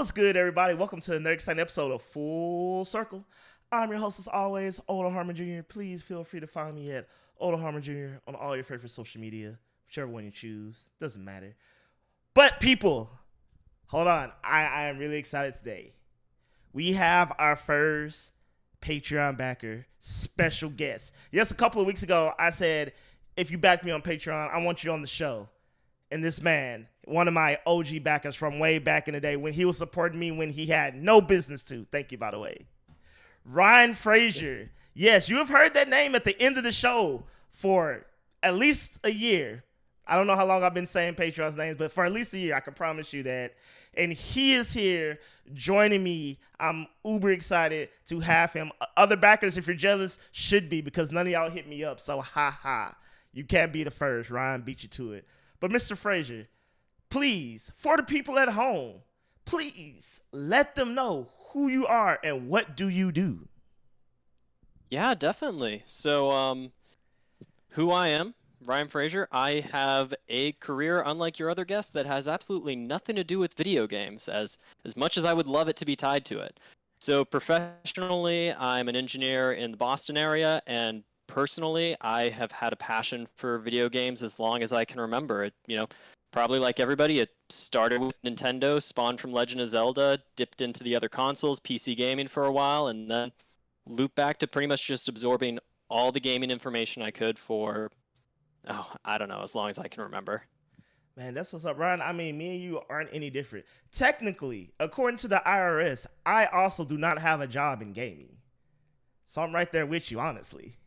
What's good, everybody? Welcome to another exciting episode of Full Circle. I'm your host, as always, Harmon Jr. Please feel free to find me at Harmon Jr. on all your favorite social media, whichever one you choose. Doesn't matter. But people, hold on. I am really excited today. We have our first Patreon backer, special guest. Yes, a couple of weeks ago, I said, if you back me on Patreon, I want you on the show. And this man, one of my OG backers from way back in the day when he was supporting me when he had no business to. Thank you, by the way. Ryan Frazier. Yes, you have heard that name at the end of the show for at least a year. I don't know how long I've been saying Patreon's names, but for at least a year, I can promise you that. And he is here joining me. I'm uber excited to have him. Other backers, if you're jealous, should be, because none of y'all hit me up. So, ha. You can't be the first. Ryan beat you to it. But Mr. Frazier, please, for the people at home, please let them know who you are and what do you do. Yeah, definitely. So, who I am, Ryan Frazier. I have a career unlike your other guests that has absolutely nothing to do with video games, as much as I would love it to be tied to it. So professionally, I'm an engineer in the Boston area, and personally, I have had a passion for video games as long as I can remember. Probably like everybody, it started with Nintendo, spawned from Legend of Zelda, dipped into the other consoles, PC gaming for a while, and then looped back to pretty much just absorbing all the gaming information I could for, I don't know, as long as I can remember. Man, that's what's up, Ryan. I mean, me and you aren't any different. Technically, according to the IRS, I also do not have a job in gaming. So I'm right there with you, honestly.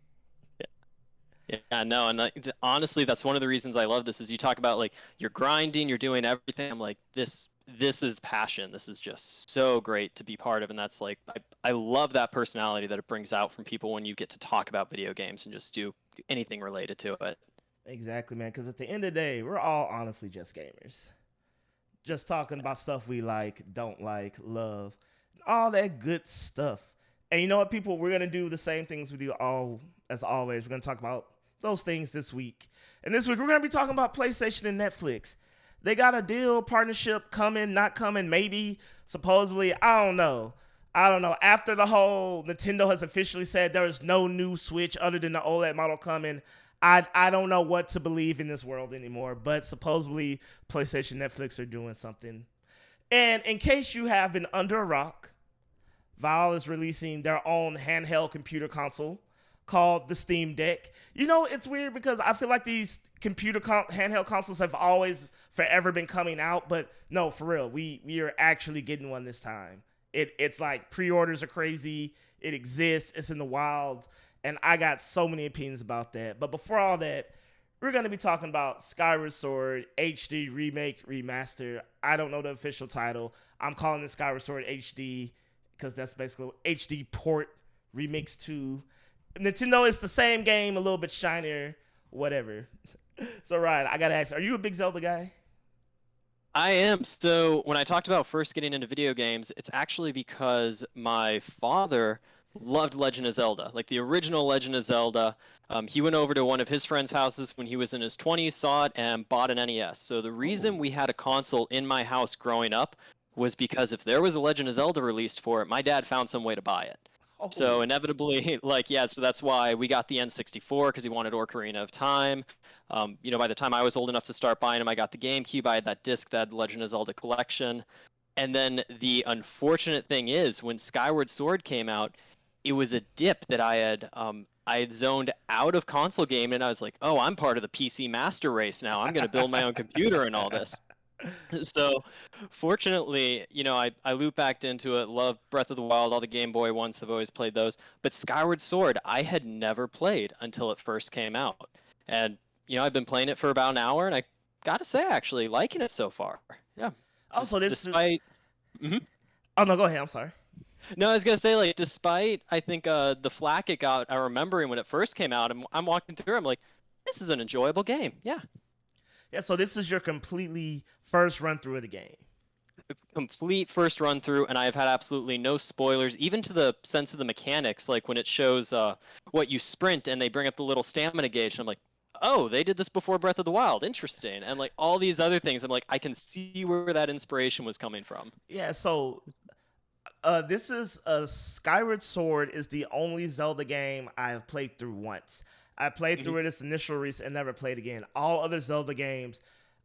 Yeah, no, and honestly, that's one of the reasons I love this. Is you talk about like you're grinding, you're doing everything. I'm like, this is passion. This is just so great to be part of, and that's like I love that personality that it brings out from people when you get to talk about video games and just do anything related to it. Exactly, man. Because at the end of the day, we're all honestly just gamers, just talking about stuff we like, don't like, love, all that good stuff. And you know what, people? We're gonna do the same things we do all as always. We're gonna talk about those things this week. And this week we're going to be talking about PlayStation and Netflix. They got a deal, partnership coming, not coming, maybe, supposedly. I don't know. After the whole Nintendo has officially said there is no new Switch other than the OLED model coming, I don't know what to believe in this world anymore. But supposedly PlayStation and Netflix are doing something. And in case you have been under a rock, Valve is releasing their own handheld computer console called the Steam Deck. You know, it's weird because I feel like these handheld consoles have always forever been coming out, but no, for real, we are actually getting one this time. It's like pre-orders are crazy. It exists. It's in the wild, and I got so many opinions about that. But before all that, we're going to be talking about Skyward Sword HD Remake Remaster. I don't know the official title. I'm calling it Skyward Sword HD because that's basically HD port remix 2. Nintendo is the same game, a little bit shinier, whatever. So, Ryan, I got to ask, are you a big Zelda guy? I am. So when I talked about first getting into video games, it's actually because my father loved Legend of Zelda, like the original Legend of Zelda. He went over to one of his friends' houses when he was in his 20s, saw it, and bought an NES. So the reason we had a console in my house growing up was because if there was a Legend of Zelda released for it, my dad found some way to buy it. So inevitably, so that's why we got the N64, because he wanted Ocarina of Time. By the time I was old enough to start buying them, I got the GameCube. I had that disc that had Legend of Zelda collection. And then the unfortunate thing is, when Skyward Sword came out, it was a dip that I had zoned out of console gaming, and I was like, oh, I'm part of the PC master race now. I'm going to build my own computer and all this. So fortunately, I loop back into it, love Breath of the Wild, all the Game Boy ones, I've always played those. But Skyward Sword, I had never played until it first came out. And, I've been playing it for about an hour, and I gotta say, actually, liking it so far. Yeah. Also, despite... Mm-hmm. Oh, no, go ahead, I'm sorry. No, I was going to say, despite, I think, the flack it got, I remember when it first came out, I'm walking through, I'm like, this is an enjoyable game. Yeah. Yeah, so this is your completely first run through of the game. Complete first run through, and I've had absolutely no spoilers, even to the sense of the mechanics. Like when it shows what you sprint, and they bring up the little stamina gauge, and I'm like, oh, they did this before Breath of the Wild. Interesting. And like all these other things, I'm like, I can see where that inspiration was coming from. Yeah, so this is Skyward Sword is the only Zelda game I have played through once. I played through it its initial release and never played again. All other Zelda games,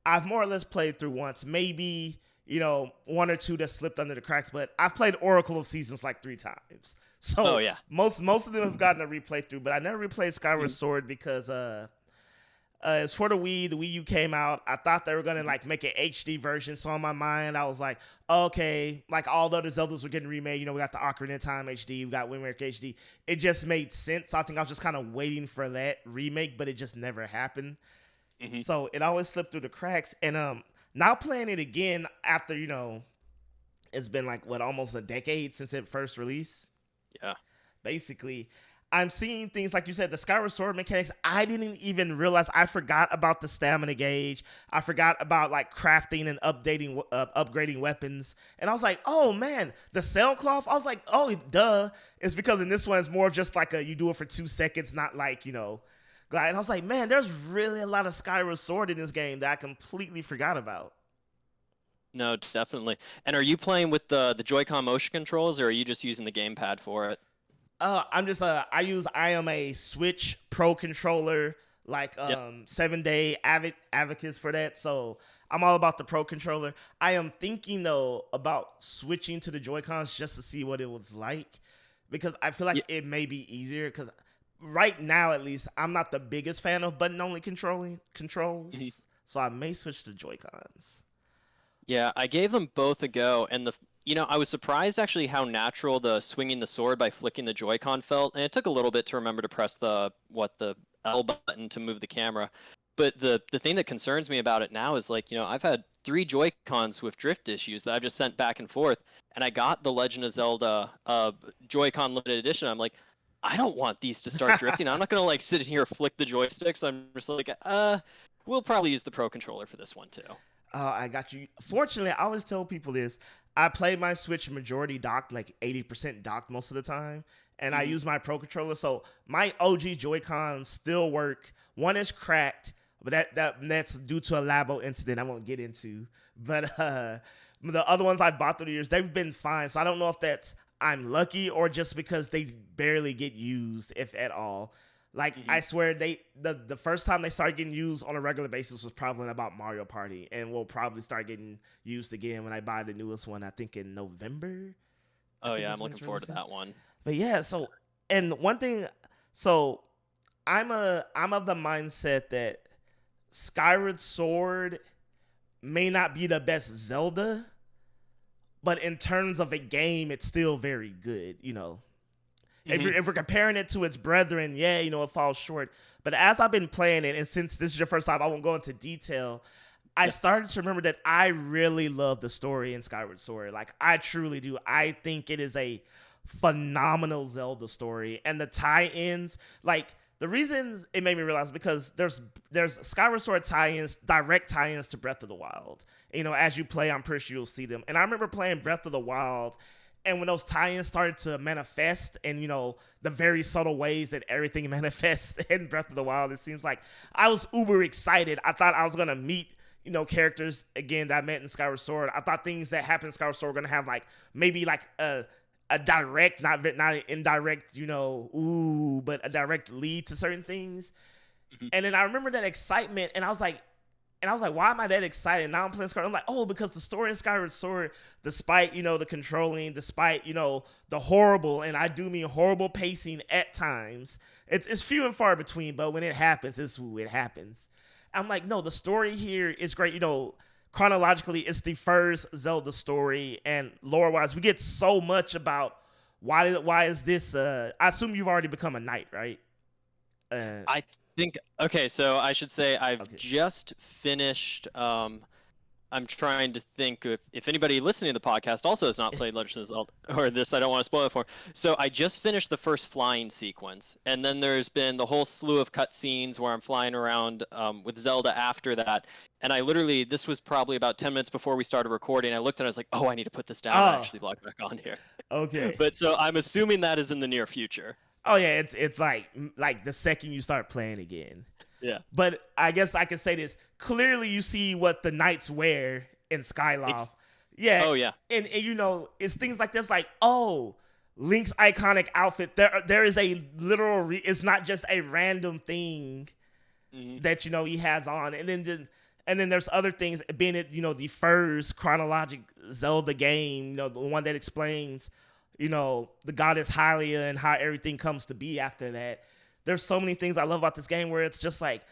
I've more or less played through once. Maybe, one or two that slipped under the cracks, but I've played Oracle of Seasons like 3 times. So Oh yeah. most of them have gotten a replay through, but I never replayed Skyward Sword because it's for the Wii. The Wii U came out. I thought they were gonna like make an HD version. So in my mind, I was like, okay, like all the other Zeldas were getting remade. We got the Ocarina of Time HD, we got Wind Waker HD. It just made sense. So I think I was just kind of waiting for that remake, but it just never happened. So it always slipped through the cracks. And now playing it again after it's been like almost a decade since it first released. Yeah. Basically, I'm seeing things like you said, the Skyward Sword mechanics. I didn't even realize. I forgot about the stamina gauge. I forgot about like crafting and upgrading weapons. And I was like, oh man, the sailcloth. I was like, oh duh. It's because in this one it's more of just like you do it for 2 seconds, not like glide. And I was like, man, there's really a lot of Skyward Sword in this game that I completely forgot about. No, definitely. And are you playing with the Joy-Con motion controls, or are you just using the gamepad for it? I am a Switch Pro controller, like 7-day advocates for that. So I'm all about the Pro controller. I am thinking though about switching to the Joy-Cons just to see what it was like, because I feel like it may be easier. Because right now, at least, I'm not the biggest fan of button-only controls, so I may switch to Joy-Cons. Yeah, I gave them both a go, and I was surprised actually how natural the swinging the sword by flicking the Joy-Con felt, and it took a little bit to remember to press the L button to move the camera. But the thing that concerns me about it now is like, I've had 3 Joy-Cons with drift issues that I've just sent back and forth, and I got the Legend of Zelda Joy-Con limited edition. I'm like, I don't want these to start drifting. I'm not gonna like sit here flick the joysticks. I'm just like, we'll probably use the Pro controller for this one too. I got you. Fortunately, I always tell people this. I play my Switch majority docked, like 80% docked most of the time, and I use my Pro controller. So my OG Joy-Cons still work. One is cracked, but that's due to a Labo incident I won't get into. But the other ones I bought through the years, they've been fine. So I don't know if that's I'm lucky or just because they barely get used, if at all. Like, I swear, the first time they started getting used on a regular basis was probably about Mario Party, and will probably start getting used again when I buy the newest one, I think in November. Oh yeah, I'm looking forward to that one. But yeah, and one thing, I'm of the mindset that Skyward Sword may not be the best Zelda, but in terms of a game, it's still very good, If we're comparing it to its brethren, it falls short. But as I've been playing it, and since this is your first time, I won't go into detail. I started to remember that I really love the story in Skyward Sword. Like, I truly do. I think it is a phenomenal Zelda story. And the tie-ins, like, the reason it made me realize because there's Skyward Sword tie-ins, direct tie-ins to Breath of the Wild. As you play, I'm pretty sure you'll see them. And I remember playing Breath of the Wild, and when those tie-ins started to manifest and, the very subtle ways that everything manifests in Breath of the Wild, it seems like I was uber excited. I thought I was going to meet, characters, again, that I met in Skyward Sword. I thought things that happened in Skyward Sword were going to have, like, maybe, like, a direct, not indirect, but a direct lead to certain things. And then I remember that excitement, and I was like, why am I that excited? Now I'm playing Skyward. I'm like, oh, because the story in Skyward Sword, despite, the controlling, despite, the horrible, and I do mean horrible pacing at times, it's few and far between, but when it happens, it happens. I'm like, no, the story here is great. Chronologically, it's the first Zelda story, and lore-wise, we get so much about why is this, I assume you've already become a knight, right? I think okay, so I should say I've just finished I'm trying to think if anybody listening to the podcast also has not played Legend of Zelda or this, I don't want to spoil it for. So I just finished the first flying sequence, and then there's been the whole slew of cutscenes where I'm flying around with Zelda after that. And this was probably about 10 minutes before we started recording. I looked and I was like, oh, I need to put this down and actually log back on here. Okay. But so I'm assuming that is in the near future. Oh yeah, it's like the second you start playing again. Yeah. But I guess I can say this. Clearly you see what the knights wear in Skyloft. Yeah. Oh yeah. And you know, it's things like this like, oh, Link's iconic outfit. There is a literal it's not just a random thing that you know he has on. And then there's other things, being it, you know, the first chronologic Zelda game, you know, the one that explains, you know, the goddess Hylia and how everything comes to be after that. There's so many things I love about this game where it's just like,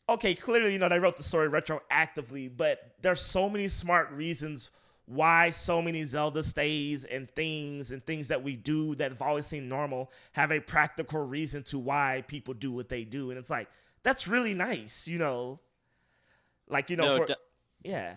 okay, clearly, you know, they wrote the story retroactively, but there's so many smart reasons why so many Zelda stays and things that we do that have always seemed normal have a practical reason to why people do what they do. And it's like, that's really nice, you know? Like, you know, No, yeah.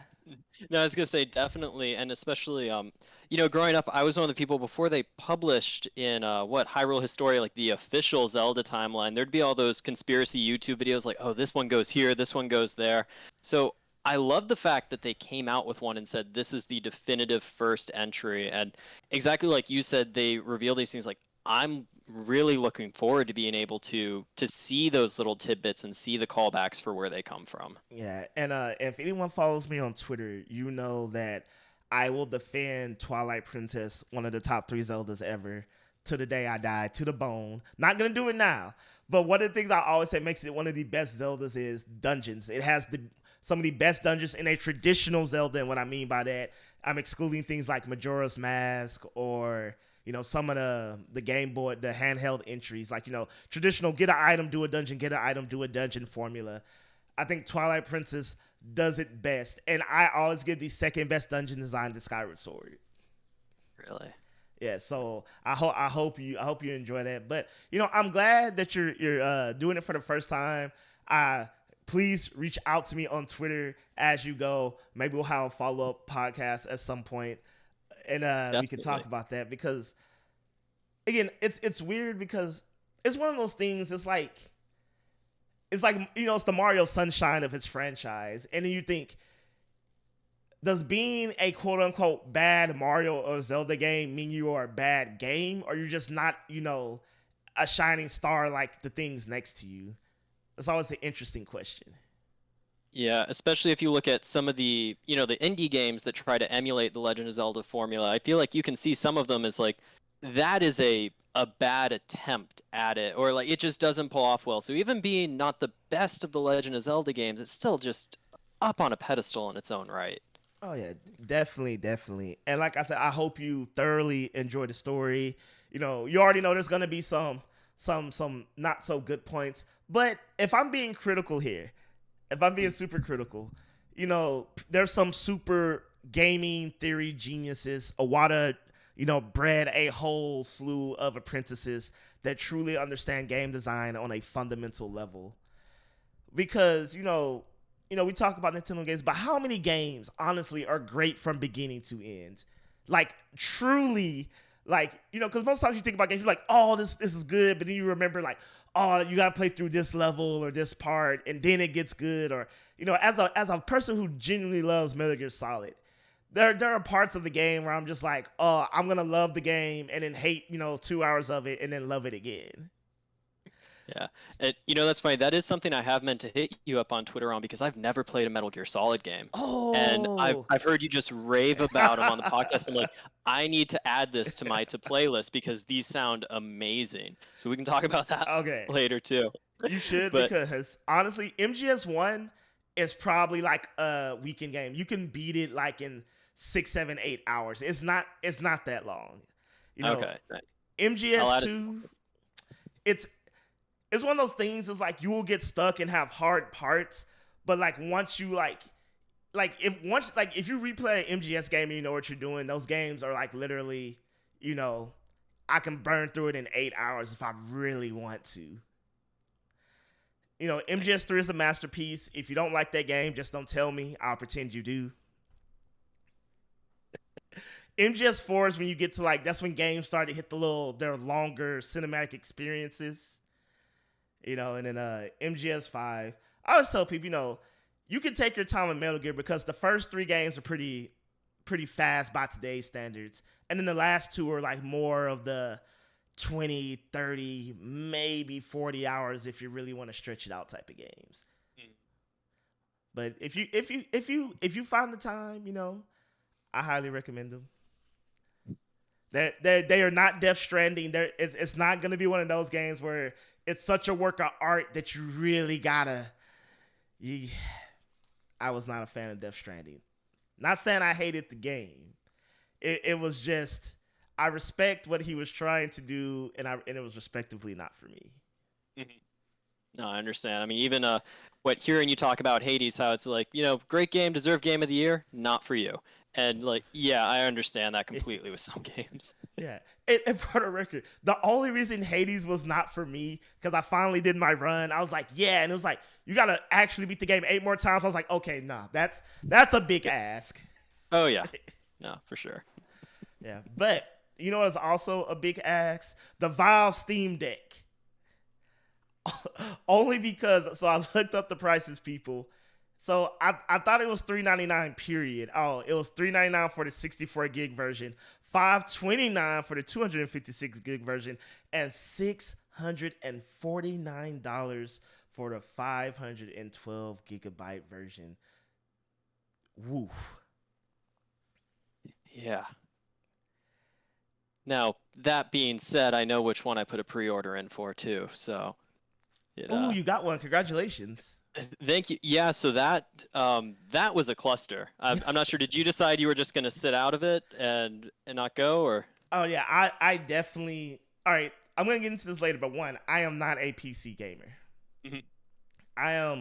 No, I was gonna say definitely, and especially, you know, growing up, I was one of the people before they published in Hyrule Historia, like the official Zelda timeline. There'd be all those conspiracy YouTube videos, like, oh, this one goes here, this one goes there. So I love the fact that they came out with one and said this is the definitive first entry, and exactly like you said, they reveal these things. Like, I'm really looking forward to being able to see those little tidbits and see the callbacks for where they come from. Yeah, and if anyone follows me on Twitter, you know that I will defend Twilight Princess, one of the top 3 Zeldas ever, to the day I die, to the bone. Not gonna do it now, but one of the things I always say makes it one of the best Zeldas is dungeons. It has some of the best dungeons in a traditional Zelda, and what I mean by that, I'm excluding things like Majora's Mask or, you know, some of the Game Boy, the handheld entries, like, you know, traditional get an item, do a dungeon, get an item, do a dungeon formula. I think Twilight Princess does it best, and I always give the second best dungeon design to Skyward Sword. Really? Yeah, so I hope you enjoy that. But you know, I'm glad that you're doing it for the first time. Please reach out to me on Twitter as you go. Maybe we'll have a follow-up podcast at some point, and we can talk about that, because again, it's weird because it's one of those things. It's like, you know, it's the Mario Sunshine of its franchise, and then you think, does being a quote-unquote bad Mario or Zelda game mean you are a bad game, or you're just not, you know, a shining star like the things next to you? That's always an interesting question. Yeah, especially if you look at some of the, you know, the indie games that try to emulate the Legend of Zelda formula. I feel like you can see some of them as like, that is a bad attempt at it, or like it just doesn't pull off well. So even being not the best of the Legend of Zelda games, it's still just up on a pedestal in its own right. Oh yeah, definitely. And like I said, I hope you thoroughly enjoy the story. You know, you already know there's gonna be some not so good points. But if I'm being critical here, if I'm being super critical, you know, there's some super gaming theory geniuses. Iwata, you know, bred a whole slew of apprentices that truly understand game design on a fundamental level. Because, you know, we talk about Nintendo games, but how many games, honestly, are great from beginning to end? Like, truly, like, you know, because most times you think about games, you're like, oh, this is good, but then you remember, like, oh, you got to play through this level or this part, and then it gets good. Or, you know, as a person who genuinely loves Metal Gear Solid, there are parts of the game where I'm just like, oh, I'm going to love the game and then hate, you know, 2 hours of it and then love it again. Yeah, you know, that's funny. That is something I have meant to hit you up on Twitter on, because I've never played a Metal Gear Solid game. Oh. And I've heard you just rave about them on the podcast. I'm like, I need to add this to my playlist because these sound amazing. So we can talk about that later too. You should, because honestly, MGS1 is probably like a weekend game. You can beat it like in 6, 7, 8 hours. It's not that long. You know, okay. MGS2, it's one of those things. It's like you will get stuck and have hard parts, but like once you if you replay an MGS game and you know what you're doing, those games are like literally, you know, I can burn through it in 8 hours if I really want to. You know, MGS3 is a masterpiece. If you don't like that game, just don't tell me. I'll pretend you do. MGS4 is when you get to like, that's when games start to hit their longer cinematic experiences. You know, and then MGS5. I always tell people, you know, you can take your time with Metal Gear because the first 3 games are pretty fast by today's standards. And then the last 2 are like more of the 20, 30, maybe 40 hours if you really want to stretch it out type of games. But if you find the time, I highly recommend them. They are not Death Stranding. It's not going to be one of those games where it's such a work of art that you really gotta. I was not a fan of Death Stranding. Not saying I hated the game. It was just I respect what he was trying to do, and it was respectively not for me. Mm-hmm. No, I understand. I mean, even hearing you talk about Hades, how it's like, great game, deserved game of the year, not for you. And yeah, I understand that completely with some games. Yeah. And for the record, the only reason Hades was not for me, because I finally did my run, I was like, yeah, and it was like, you got to actually beat the game 8 more times. I was like, okay, nah, that's a big ask. Oh, yeah. No, for sure. Yeah. But, it's also a big ask? The Valve Steam Deck. Only because, so I looked up the prices, people. So I thought it was $399, period. Oh, it was $399 for the 64 gig version, $529 for the 256 gig version, and $649 for the 512 gigabyte version. Woof. Yeah. Now, that being said, I know which one I put a pre-order in for too. So. Oh, you got one! Congratulations. Thank you. Yeah, so that was a cluster. I'm not sure. Did you decide you were just going to sit out of it and not go, or? Oh yeah, I definitely. All right, I'm gonna get into this later, but one, I am not a PC gamer. Mm-hmm. I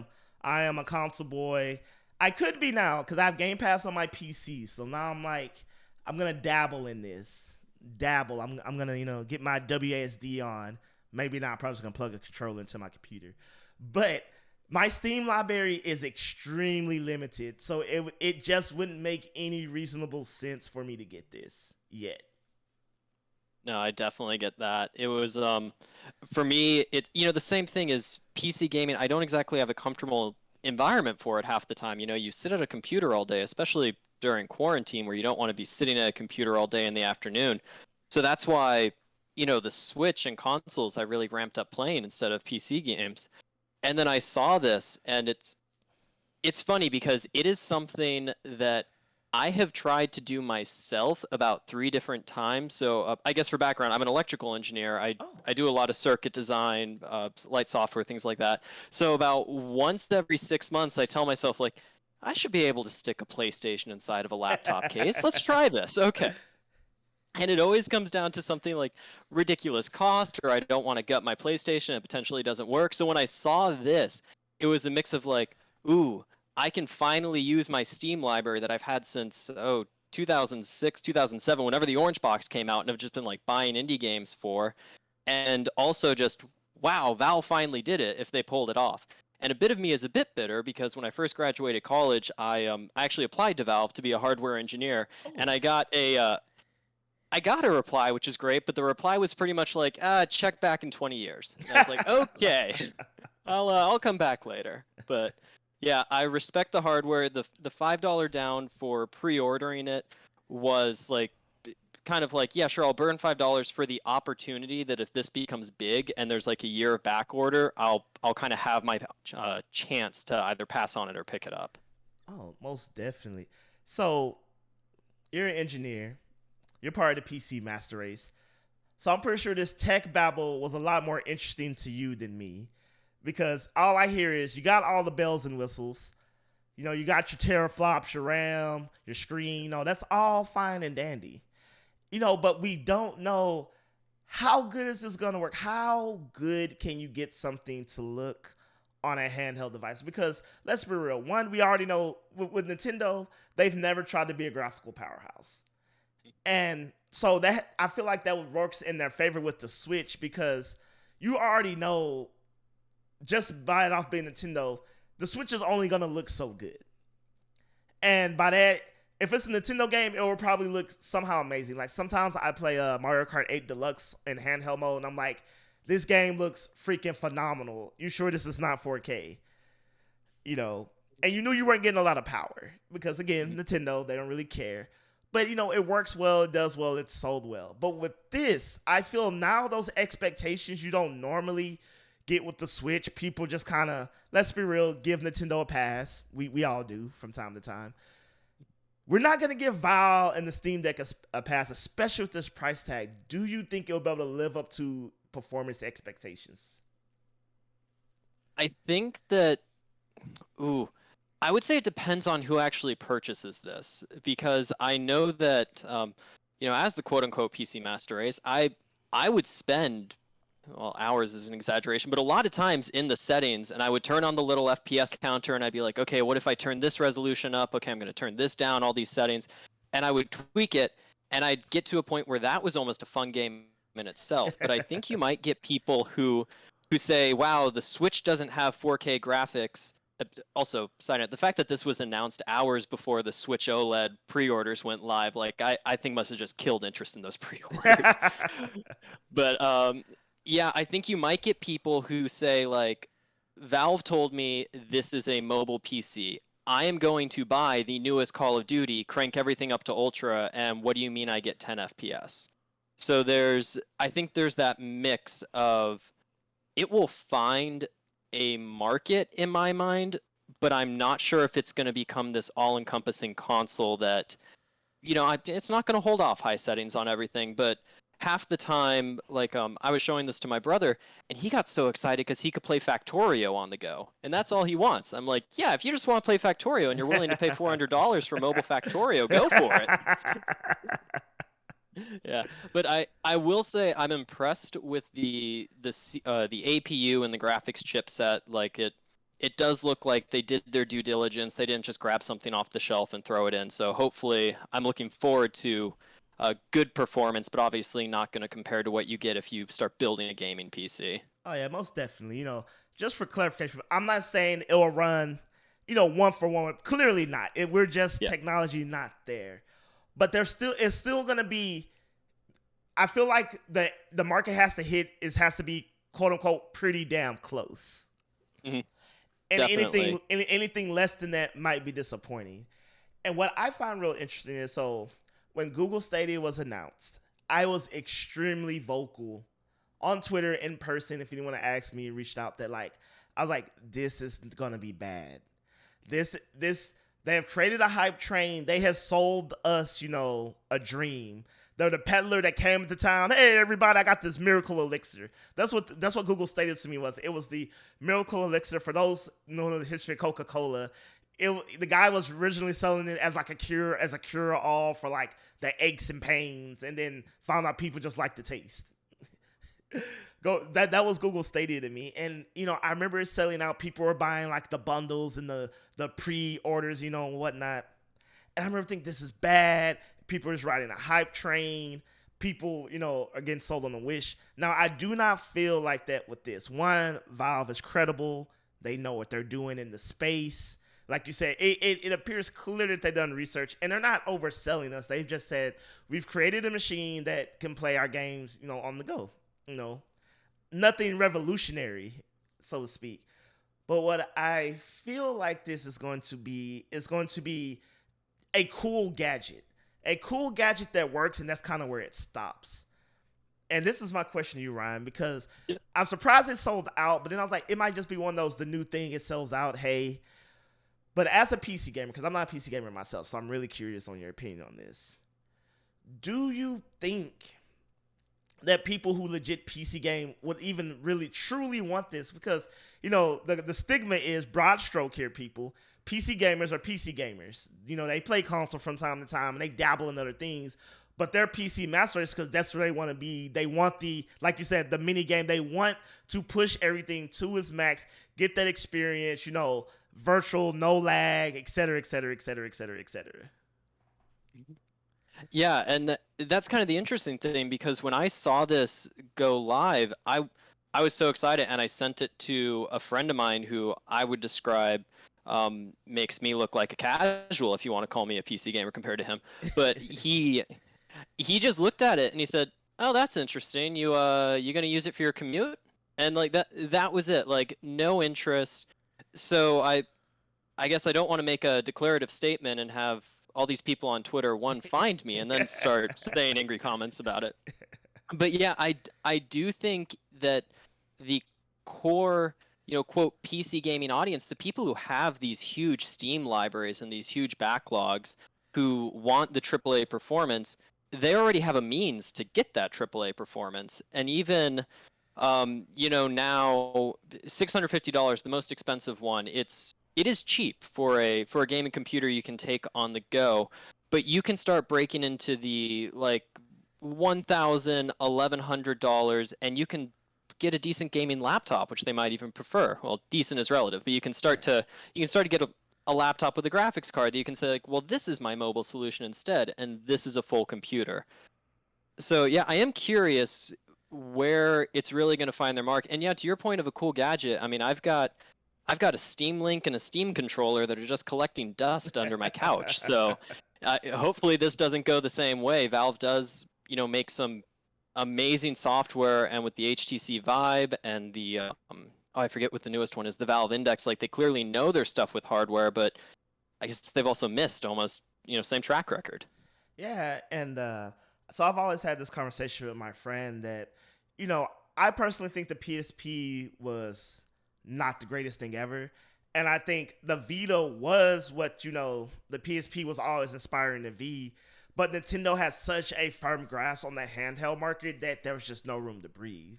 am a console boy. I could be now because I have Game Pass on my PC. So now I'm like, I'm gonna dabble in this. I'm gonna get my WASD on. Maybe not. I'm probably just gonna plug a controller into my computer, but my Steam library is extremely limited, so it just wouldn't make any reasonable sense for me to get this yet. No, I definitely get that. It was for me, the same thing as PC gaming. I don't exactly have a comfortable environment for it half the time. You sit at a computer all day, especially during quarantine where you don't want to be sitting at a computer all day in the afternoon. So that's why, the Switch and consoles I really ramped up playing instead of PC games. And then I saw this, and it's funny because it is something that I have tried to do myself about 3 different times. So I guess for background, I'm an electrical engineer. I do a lot of circuit design, light software, things like that. So about once every 6 months, I tell myself, I should be able to stick a PlayStation inside of a laptop case. Let's try this. Okay. And it always comes down to something like ridiculous cost, or I don't want to gut my PlayStation, it potentially doesn't work. So when I saw this, it was a mix of ooh, I can finally use my Steam library that I've had since 2006, 2007, whenever the Orange Box came out, and I've just been buying indie games for. And also just, wow, Valve finally did it if they pulled it off. And a bit of me is a bit bitter because when I first graduated college, I actually applied to Valve to be a hardware engineer, and I got a reply, which is great, but the reply was pretty much check back in 20 years. And I was like, okay, I'll come back later. But yeah, I respect the hardware. The $5 down for pre-ordering it was yeah, sure, I'll burn $5 for the opportunity that if this becomes big and there's a year of back order, I'll kind of have my chance to either pass on it or pick it up. Oh, most definitely. So you're an engineer. You're part of the PC master race. So I'm pretty sure this tech babble was a lot more interesting to you than me, because all I hear is you got all the bells and whistles. You got your teraflops, your RAM, your screen. That's all fine and dandy. But we don't know how good is this going to work. How good can you get something to look on a handheld device? Because let's be real. One, we already know with Nintendo, they've never tried to be a graphical powerhouse. And so that I feel like that works in their favor with the Switch, because you already know just by it off being Nintendo, the Switch is only going to look so good. And by that, if it's a Nintendo game, it will probably look somehow amazing. Sometimes I play Mario Kart 8 Deluxe in handheld mode, and I'm like, this game looks freaking phenomenal. You sure this is not 4K? And you knew you weren't getting a lot of power because, again, Nintendo, they don't really care. But it works well, it does well, it's sold well. But with this, I feel now those expectations you don't normally get with the Switch, people just kind of, let's be real, give Nintendo a pass. We all do from time to time. We're not going to give Valve and the Steam Deck a pass, especially with this price tag. Do you think it'll be able to live up to performance expectations? I think that, I would say it depends on who actually purchases this, because I know that, as the quote-unquote PC master race, I would spend, well, hours is an exaggeration, but a lot of times in the settings, and I would turn on the little FPS counter, and I'd be like, okay, what if I turn this resolution up? Okay, I'm going to turn this down, all these settings, and I would tweak it, and I'd get to a point where that was almost a fun game in itself. But I think you might get people who say, wow, the Switch doesn't have 4K graphics. Also, side note, the fact that this was announced hours before the Switch OLED pre-orders went live, like I think must have just killed interest in those pre-orders. But yeah, I think you might get people who say, like, Valve told me this is a mobile PC. I am going to buy the newest Call of Duty, crank everything up to ultra, and what do you mean I get 10 FPS? So I think there's that mix of, it will find a market in my mind, but I'm not sure if it's going to become this all-encompassing console that, it's not going to hold off high settings on everything, but half the time, like, I was showing this to my brother, and he got so excited because he could play Factorio on the go, and that's all he wants. I'm like, yeah, if you just want to play Factorio and you're willing to pay $400 for mobile Factorio, go for it. Yeah, but I will say I'm impressed with the APU and the graphics chipset. Like, it does look like they did their due diligence. They didn't just grab something off the shelf and throw it in. So hopefully, I'm looking forward to a good performance, but obviously not going to compare to what you get if you start building a gaming PC. Oh yeah, most definitely. Just for clarification, I'm not saying it will run, one for one. Clearly not. We're just technology not there. But it's still going to be, I feel like the market has to be quote unquote pretty damn close. Mm-hmm. And Definitely. anything less than that might be disappointing. And what I find real interesting is, so when Google Stadia was announced, I was extremely vocal on Twitter, in person, if anyone asked me, reached out, that I was like, this is going to be bad. They have created a hype train. They have sold us, a dream. They're the peddler that came into town. Hey, everybody, I got this miracle elixir. That's what Google Stadia to me was. It was the miracle elixir. For those who know the history of Coca-Cola, the guy was originally selling it as like a cure all for like the aches and pains, and then found out people just like the taste. That was Google Stadia to me. And I remember it selling out. People were buying like the bundles and the pre-orders, and whatnot. And I remember thinking, this is bad. People are just riding a hype train. People, are getting sold on a wish. Now, I do not feel like that with this. One, Valve is credible. They know what they're doing in the space. Like you said, it appears clear that they've done research, and they're not overselling us. They've just said, we've created a machine that can play our games, on the go. Nothing revolutionary, so to speak. But what I feel like this is going to be a cool gadget. A cool gadget that works, and that's kind of where it stops. And this is my question to you, Ryan, because I'm surprised it sold out, but then I was like, it might just be one of those, the new thing, it sells out, hey. But as a PC gamer, because I'm not a PC gamer myself, so I'm really curious on your opinion on this. Do you think that people who legit PC game would even really truly want this? Because, the stigma is broad stroke here, people. PC gamers are PC gamers. They play console from time to time and they dabble in other things, but they're PC masters because that's where they want to be. They want like you said, the mini game. They want to push everything to its max, get that experience, virtual, no lag, et cetera, et cetera, et cetera, et cetera, et cetera. Yeah, and that's kind of the interesting thing, because when I saw this go live, I was so excited, and I sent it to a friend of mine who I would describe makes me look like a casual, if you want to call me a PC gamer compared to him. But he just looked at it and he said, "Oh, that's interesting. You gonna use it for your commute?" And like that was it. Like, no interest. So I guess I don't want to make a declarative statement and have all these people on Twitter, one, find me and then start saying angry comments about it. But yeah, I do think that the core, quote, PC gaming audience, the people who have these huge Steam libraries and these huge backlogs, who want the AAA performance, they already have a means to get that AAA performance. And even, now $650, the most expensive one, it is cheap for a gaming computer you can take on the go, but you can start breaking into the like $1,000, $1,100, and you can get a decent gaming laptop, which they might even prefer. Well, decent is relative, but you can start to get a laptop with a graphics card that you can say, like, well, this is my mobile solution instead, and this is a full computer. So yeah, I am curious where it's really going to find their mark. And yeah, to your point of a cool gadget, I mean, I've got a Steam Link and a Steam controller that are just collecting dust under my couch. So hopefully this doesn't go the same way. Valve does, make some amazing software, and with the HTC Vibe and the I forget what the newest one is, the Valve Index, like they clearly know their stuff with hardware, but I guess they've also missed almost, same track record. Yeah, and so I've always had this conversation with my friend that, I personally think the PSP was not the greatest thing ever. And I think the Vita was what, the PSP was always inspiring the V. But Nintendo has such a firm grasp on the handheld market that there was just no room to breathe.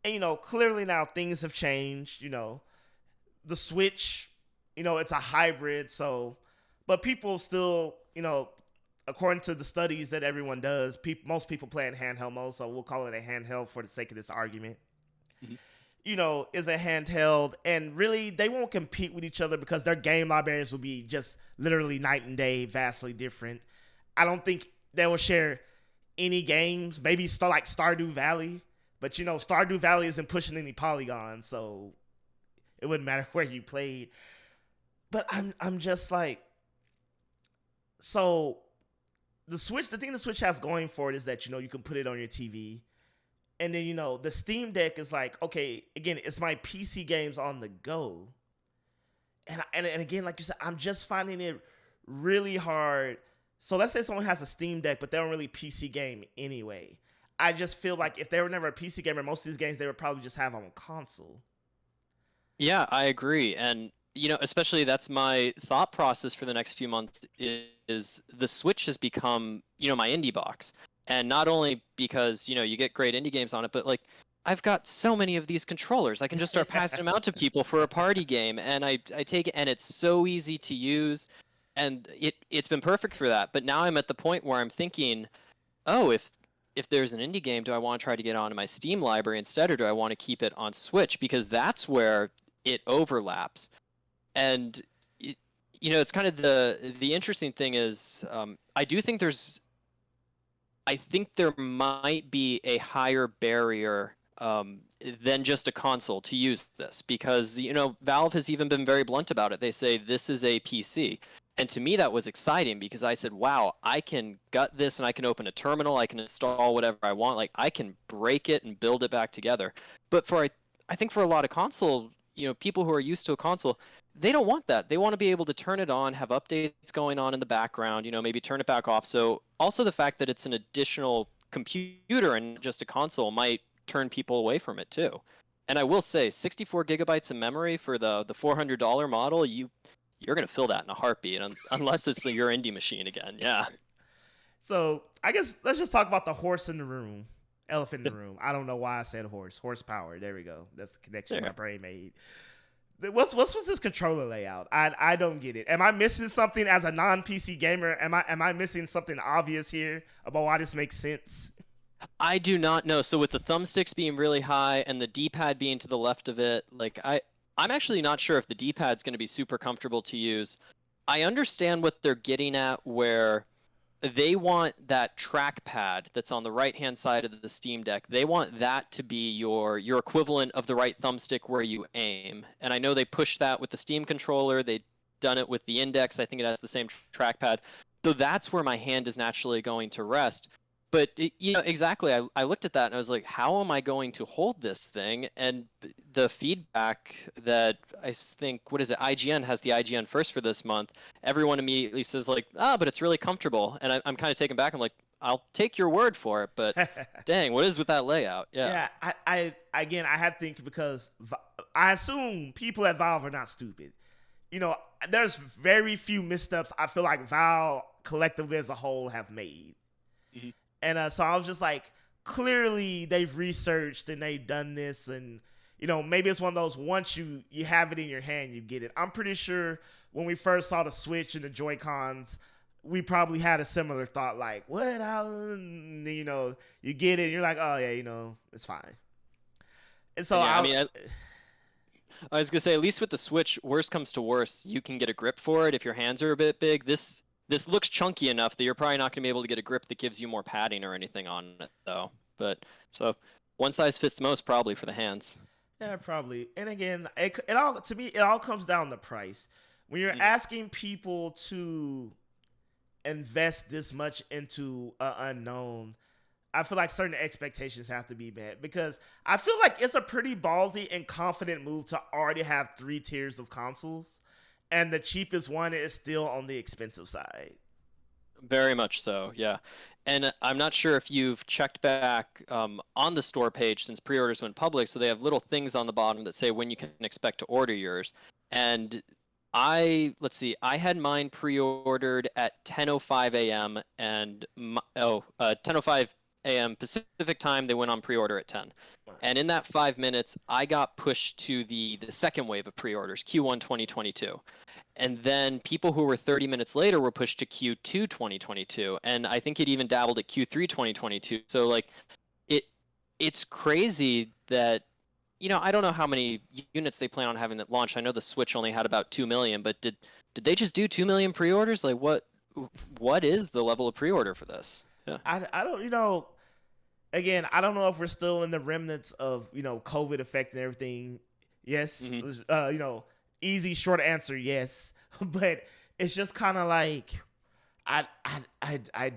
And, clearly now things have changed. The Switch, it's a hybrid. So, but people still, according to the studies that everyone does, most people play in handheld mode. So we'll call it a handheld for the sake of this argument. Mm-hmm. Is a handheld, and really they won't compete with each other because their game libraries will be just literally night and day, vastly different. I don't think they will share any games, maybe like Stardew Valley, but Stardew Valley isn't pushing any polygons, so it wouldn't matter where you played. But I'm just like, so the thing the Switch has going for it is that, you can put it on your TV. And then, the Steam Deck is like, okay, again, it's my PC games on the go. And again, like you said, I'm just finding it really hard. So let's say someone has a Steam Deck, but they don't really PC game anyway. I just feel like if they were never a PC gamer, most of these games they would probably just have on console. Yeah, I agree. And, especially that's my thought process for the next few months is the Switch has become, my indie box. And not only because, you get great indie games on it, but like I've got so many of these controllers. I can just start passing them out to people for a party game. And I take it, and it's so easy to use. And it's been perfect for that. But now I'm at the point where I'm thinking, oh, if there's an indie game, do I want to try to get onto my Steam library instead, or do I want to keep it on Switch? Because that's where it overlaps. And, it's kind of the interesting thing is I think there might be a higher barrier than just a console to use this, because, Valve has even been very blunt about it. They say this is a PC. And to me, that was exciting because I said, wow, I can gut this and I can open a terminal. I can install whatever I want. Like I can break it and build it back together. But I think for a lot of console, people who are used to a console, they don't want that. They want to be able to turn it on, have updates going on in the background, maybe turn it back off. So also the fact that it's an additional computer and just a console might turn people away from it too. And I will say 64 gigabytes of memory for the $400 model, you're going to fill that in a heartbeat, unless it's your indie machine again. Yeah. So I guess let's just talk about the horse in the room, elephant in the room. I don't know why I said horsepower. There we go. That's the connection my brain made. What's with this controller layout? I don't get it. Am I missing something as a non-PC gamer? Am I missing something obvious here about why this makes sense? I do not know. So with the thumbsticks being really high and the D-pad being to the left of it, like I'm actually not sure if the D-pad's going to be super comfortable to use. I understand what they're getting at, where they want that trackpad that's on the right-hand side of the Steam Deck. They want that to be your equivalent of the right thumbstick where you aim. And I know they pushed that with the Steam controller. They've done it with the Index. I think it has the same trackpad. So that's where my hand is naturally going to rest. but exactly. I looked at that and I was like, how am I going to hold this thing? And the feedback that I think, what is it? IGN has the IGN first for this month. Everyone immediately says like, but it's really comfortable. And I'm kind of taken back. I'm like, I'll take your word for it, but dang, what is with that layout? Yeah. Yeah, I had to think because I assume people at Valve are not stupid. There's very few missteps I feel like Valve collectively as a whole have made. Mhm. And so I was just like, clearly they've researched and they've done this, and maybe it's one of those, once you have it in your hand, you get it. I'm pretty sure when we first saw the Switch and the Joy-Cons, we probably had a similar thought, like, what? How? You get it, and you're like, oh yeah, it's fine. And so Yeah, I was gonna say, at least with the Switch, worst comes to worst, you can get a grip for it if your hands are a bit big. This looks chunky enough that you're probably not gonna be able to get a grip that gives you more padding or anything on it, though. But so one size fits most, probably for the hands. Yeah, probably. And again, it all comes down to price. When you're asking people to invest this much into an unknown, I feel like certain expectations have to be met, because I feel like it's a pretty ballsy and confident move to already have 3 tiers of consoles, and the cheapest one is still on the expensive side. Very much so, yeah. And I'm not sure if you've checked back on the store page since pre-orders went public, so they have little things on the bottom that say when you can expect to order yours. And let's see, I had mine pre-ordered at 10:05 a.m. and 10:05 a.m. Pacific time. They went on pre-order at 10. And in that 5 minutes, I got pushed to the second wave of pre-orders, Q1 2022. And then people who were 30 minutes later were pushed to Q2 2022. And I think it even dabbled at Q3 2022. So like it's crazy that, I don't know how many units they plan on having at launch. I know the Switch only had about 2 million, but did they just do 2 million pre-orders? Like what is the level of pre-order for this? Yeah. I don't, again, I don't know if we're still in the remnants of, COVID affecting everything. Yes. Mm-hmm. Easy short answer, yes. But it's just kind of like, I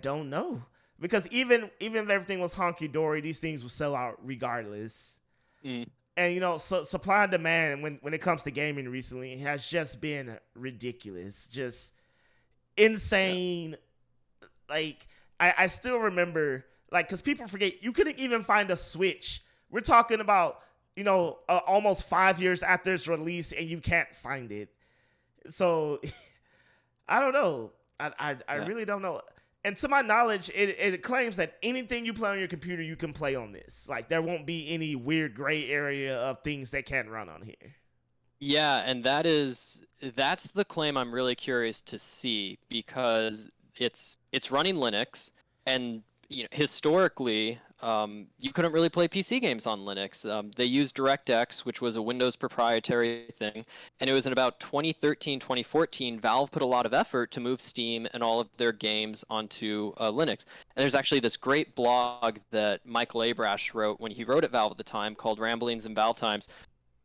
don't know, because even if everything was honky dory, these things will sell out regardless. And so supply and demand when it comes to gaming recently has just been ridiculous, just insane. Yeah. Like I still remember, like, because people forget, you couldn't even find a Switch. We're talking about almost 5 years after its release, and you can't find it. So I don't know. I really don't know. And to my knowledge, it claims that anything you play on your computer, you can play on this. Like, there won't be any weird gray area of things that can't run on here. Yeah, and that's the claim I'm really curious to see, because it's running Linux, and historically, you couldn't really play PC games on Linux. They used DirectX, which was a Windows proprietary thing, and it was in about 2013, 2014, Valve put a lot of effort to move Steam and all of their games onto Linux. And there's actually this great blog that Michael Abrash wrote when he wrote at Valve at the time, called Ramblings in Valve Times.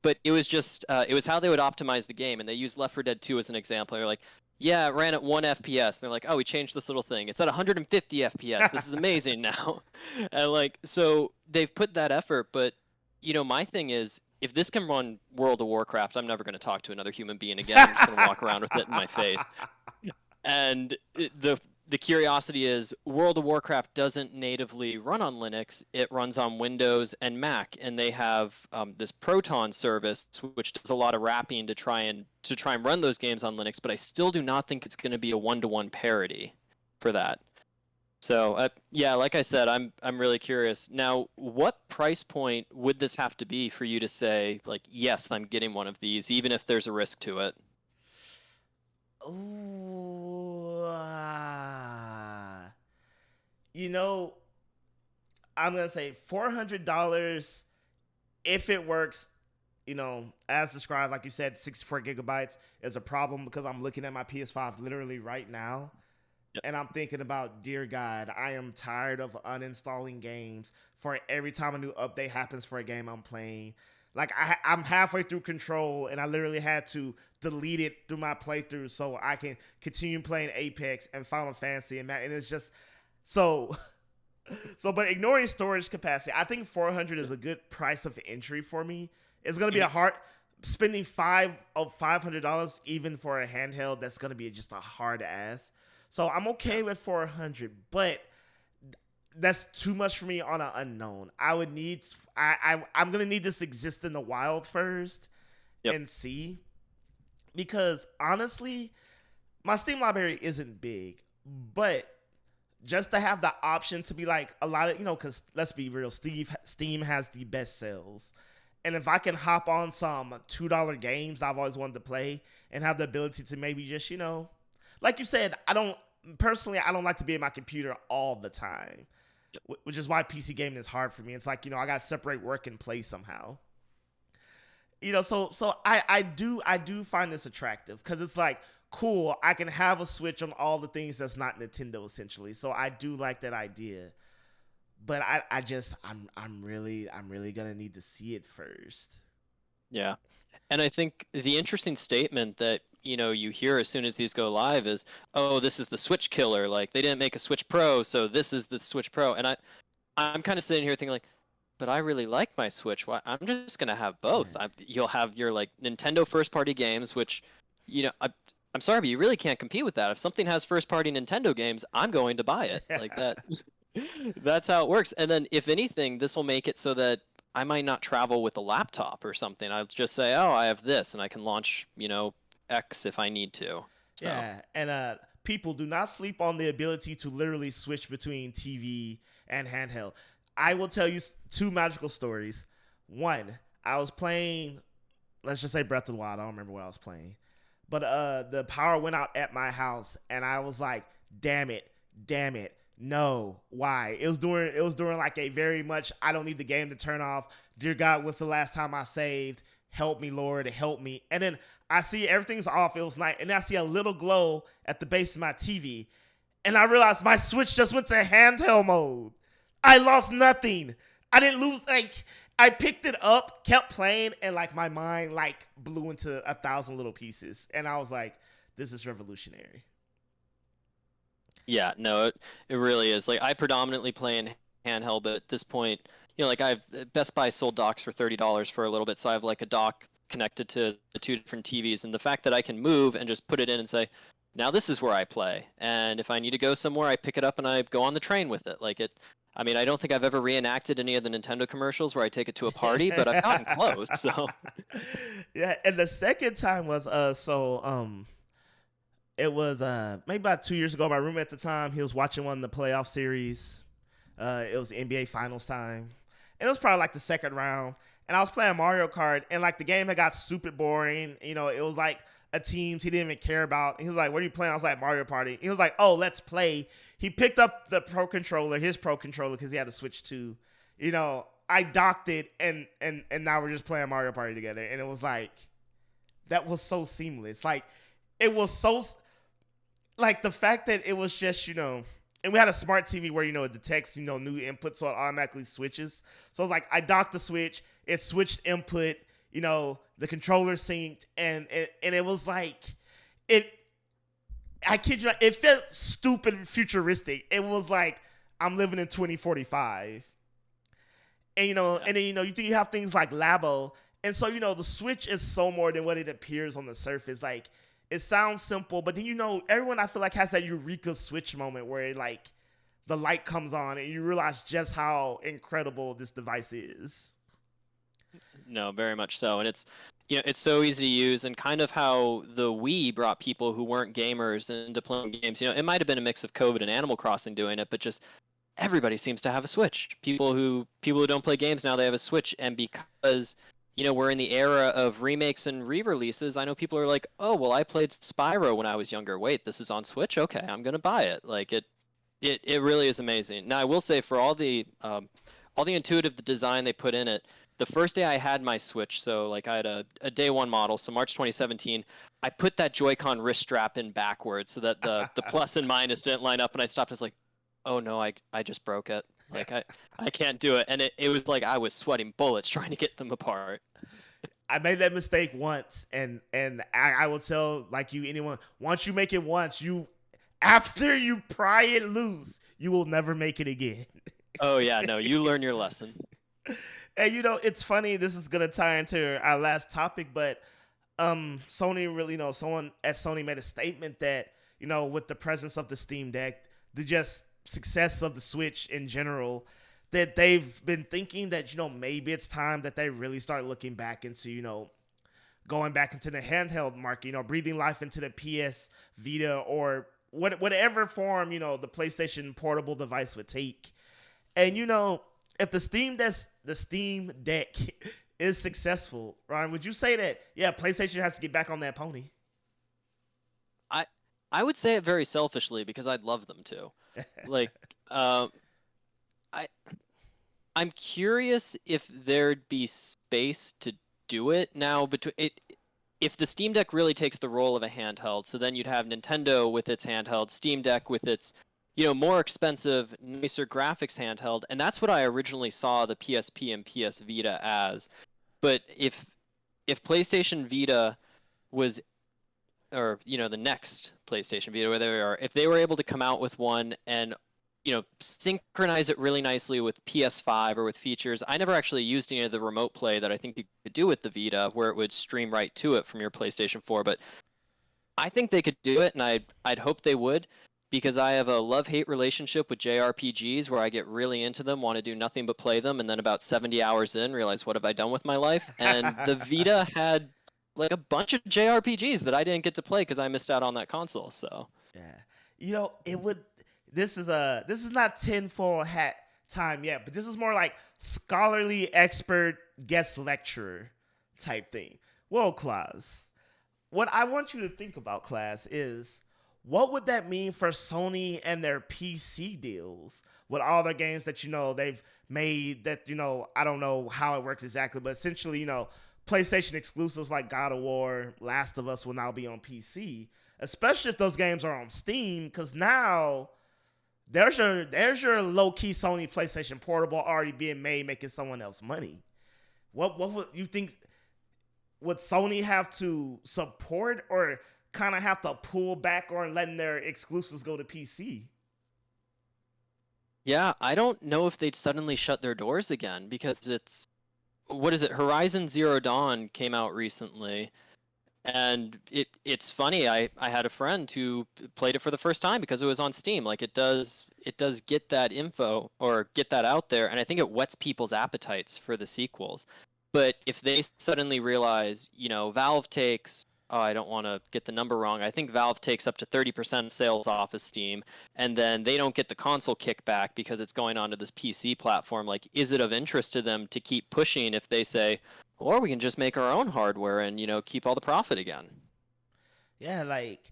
But it was just, it was how they would optimize the game, and they used Left 4 Dead 2 as an example. They're like, yeah, it ran at 1 FPS. And they're like, oh, we changed this little thing. It's at 150 FPS. This is amazing now. And like, so they've put that effort. But, my thing is, if this can run World of Warcraft, I'm never going to talk to another human being again. I'm just going to walk around with it in my face. And the curiosity is, World of Warcraft doesn't natively run on Linux. It runs on Windows and Mac, and they have this Proton service, which does a lot of wrapping to try and run those games on Linux. But I still do not think it's going to be a 1-to-1 parity for that. So yeah, like I said, I'm really curious. Now, what price point would this have to be for you to say, like, yes, I'm getting one of these, even if there's a risk to it? Ooh, I'm gonna say $400 if it works. As described, like you said, 64 gigabytes is a problem, because I'm looking at my PS5 literally right now. Yep. And I'm thinking about, dear God, I am tired of uninstalling games for every time a new update happens for a game I'm playing. Like, I'm halfway through Control, and I literally had to delete it through my playthrough so I can continue playing Apex and Final Fantasy, and it's just so. So, but ignoring storage capacity, I think 400 is a good price of entry for me. It's gonna be a hard spending $500 even for a handheld. That's gonna be just a hard ass. So I'm okay with 400, but that's too much for me on an unknown. I would need. I'm gonna need this exist in the wild first Yep. and see, because honestly, my Steam library isn't big, but just to have the option to be like a lot of, because let's be real, Steam has the best sales. And if I can hop on some $2 games I've always wanted to play and have the ability to maybe just, like you said, I don't like to be in my computer all the time, which is why PC gaming is hard for me. It's like, I got to separate work and play somehow. So I do find this attractive because it's like, cool, I can have a Switch on all the things that's not Nintendo essentially. So I do like that idea. But I'm really gonna need to see it first. Yeah. And I think the interesting statement that, you hear as soon as these go live is, oh, this is the Switch killer. Like, they didn't make a Switch Pro, so this is the Switch Pro. And I'm kind of sitting here thinking, like, but I really like my Switch. Why? I'm just going to have both. You'll have your, like, Nintendo first-party games, which, I'm sorry, but you really can't compete with that. If something has first-party Nintendo games, I'm going to buy it. Like that. That's how it works. And then, if anything, this will make it so that I might not travel with a laptop or something. I'll just say, oh, I have this, and I can launch, X if I need to. So. Yeah, and people, do not sleep on the ability to literally switch between TV and handheld. I will tell you 2 magical stories. One, I was playing, let's just say Breath of the Wild. I don't remember what I was playing. But the power went out at my house, and I was like, damn it. No, why? It was during like a very much, I don't need the game to turn off. Dear God, when's the last time I saved? Help me, Lord, help me. And then I see everything's off. It was night, and I see a little glow at the base of my TV, and I realized my Switch just went to handheld mode. I lost nothing. I didn't lose. Like, I picked it up, kept playing, and like my mind like blew into 1,000 little pieces, and I was like, this is revolutionary. Yeah, no, it really is. Like, I predominantly play in handheld, but at this point, like, Best Buy sold docks for $30 for a little bit, so I have like a dock connected to the 2 different TVs, and the fact that I can move and just put it in and say, now this is where I play, and if I need to go somewhere, I pick it up and I go on the train with it. Like, I mean, I don't think I've ever reenacted any of the Nintendo commerabout where I take it to a party, but I've gotten close. So yeah, and the second time was it was maybe about 2 years ago. My roommate at the time, he was watching one of the playoff series. It was NBA Finals time, and it was probably like the second round. And I was playing Mario Kart, and like the game had got super boring. It was like a teams he didn't even care about. And he was like, "What are you playing?" I was like, "Mario Party." He was like, "Oh, let's play." He picked up the his pro controller, because he had to switch to. I docked it, and now we're just playing Mario Party together, and it was like, that was so seamless. Like, it was so. Like, the fact that it was just, and we had a smart TV where, it detects, new input, so it automatically switches. So it's like, I docked the Switch, it switched input, the controller synced, and it was like, I kid you not, it felt stupid futuristic. It was like, I'm living in 2045. And, and then, you think you have things like Labo. And so, the Switch is so more than what it appears on the surface. Like, it sounds simple, but then, everyone I feel like has that eureka Switch moment where like the light comes on and you realize just how incredible this device is. No, very much so. And it's, it's so easy to use, and kind of how the Wii brought people who weren't gamers into playing games. It might have been a mix of COVID and Animal Crossing doing it, but just everybody seems to have a Switch. People who don't play games now, they have a Switch, and because we're in the era of remakes and re-releases, I know people are like, oh, well, I played Spyro when I was younger. Wait, this is on Switch? Okay, I'm going to buy it. Like, it really is amazing. Now, I will say, for all the intuitive design they put in it, the first day I had my Switch, so like I had a day one model, so March 2017, I put that Joy-Con wrist strap in backwards so that the plus and minus didn't line up, and I stopped. I was like, oh no, I just broke it. Like, I can't do it. And it was like I was sweating bullets trying to get them apart. I made that mistake once, and I will tell, like, anyone, once you make it once, after you pry it loose, you will never make it again. Oh yeah, no, you learn your lesson. And it's funny. This is gonna tie into our last topic, but Sony really, someone at Sony made a statement that with the presence of the Steam Deck, the just success of the Switch in general, that they've been thinking that maybe it's time that they really start looking back into going back into the handheld market, breathing life into the PS Vita or whatever form the PlayStation portable device would take. And if the Steam Deck is successful, Ryan, would you say that PlayStation has to get back on that pony? I I would say it very selfishly because I'd love them to. Like, I I'm curious if there'd be space to do it now between it. If the Steam Deck really takes the role of a handheld, so then you'd have Nintendo with its handheld, Steam Deck with its, more expensive, nicer graphics handheld, and that's what I originally saw the PSP and PS Vita as. But if PlayStation Vita was, or the next PlayStation Vita, where they are, if they were able to come out with one and synchronize it really nicely with PS5 or with features. I never actually used any of the remote play that I think you could do with the Vita, where it would stream right to it from your PlayStation 4. But I think they could do it, and I'd hope they would, because I have a love-hate relationship with JRPGs, where I get really into them, want to do nothing but play them, and then about 70 hours in, realize what have I done with my life? And the Vita had like a bunch of JRPGs that I didn't get to play because I missed out on that console. So yeah, it would. This is not tinfoil hat time yet, but this is more like scholarly expert guest lecturer type thing. Well, class, what I want you to think about, class, is what would that mean for Sony and their PC deals with all their games that they've made that I don't know how it works exactly, but essentially PlayStation exclusives like God of War, Last of Us will now be on PC, especially if those games are on Steam, because now there's your low key Sony PlayStation Portable already being made, making someone else money. What would you think? Would Sony have to support or kind of have to pull back on letting their exclusives go to PC? yeah, I don't know if they'd suddenly shut their doors again, because what is it? Horizon Zero Dawn came out recently, and it's funny. I had a friend who played it for the first time because it was on Steam. Like, it does get that info or get that out there, and I think it whets people's appetites for the sequels. But if they suddenly realize, Valve takes, oh, I don't want to get the number wrong, I think Valve takes up to 30% of sales off of Steam, and then they don't get the console kickback because it's going onto this PC platform. Like, is it of interest to them to keep pushing if they say, or we can just make our own hardware and, keep all the profit again? Yeah, like,